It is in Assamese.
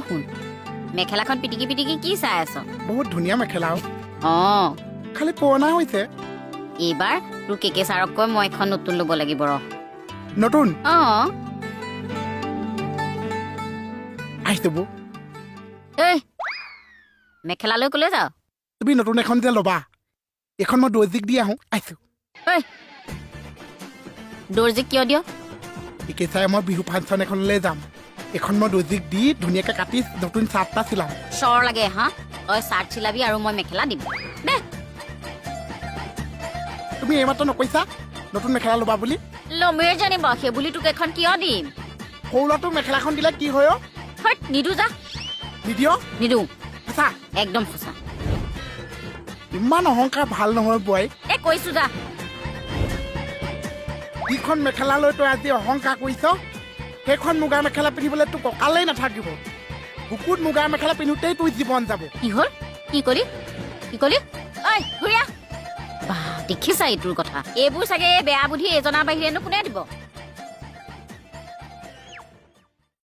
শুন মেখেলাখন পিটিকি পিটিকি কি চাই আছ বহুত ধুনীয়া মেখেলা অঁ খালি পুৰণা হৈছে এইবাৰ তোৰ কেকে ছাৰক কৈ মই এখন নতুন ল'ব লাগিব ৰ নতুন অঁ আহিছো বৌ এই মেখেলালৈ ক'লৈ যাৱ তুমি নতুন এখন যে ল'বা এখন মই দৰ্জিক দি আহোঁ আহিছো ঐ দৰ্জীক কিয় দিয় একে চাই মই বিহু ফাংচন এখনলৈ যাম এখন মই দৰ্জিক দি ধুনীয়াকৈ কাটি নতুন চাৰ্ট এটা চিলাম চৰ লাগে হা তই চাৰ্ট চিলাবি আৰু মই মেখেলা দিম দে তুমি এইমাত্ৰ নকৈছা নতুন মেখেলা ল'বা বুলি লমেই জানিব সেই বুলি তোক এখন কিয় দিম সৰু ল'ৰাটোক মেখেলাখন দিলে কি হয় হত নিদো যা নিদিয় নিদো সঁচা একদম সঁচা ইমান অহংকাৰ ভাল নহয় বোৱাই এ কৈছো যা যিখন মেখেলা লৈ তই আজি অহংকাৰ কৰিছ সেইখন মুগাৰ মেখেলা পিন্ধিবলৈ তোৰ কঁকালেই নাথাকিব বুকুত মুগাৰ মেখেলা পিন্ধোতেই তোৰ জীৱন যাব কি হ'ল কি কলি ঐ ঘূৰি আহ বাহ দেখিছা এইটোৰ কথা এইবোৰ চাগে বেয়া বুদ্ধি এজনৰ বাহিৰেনো কোনে দিব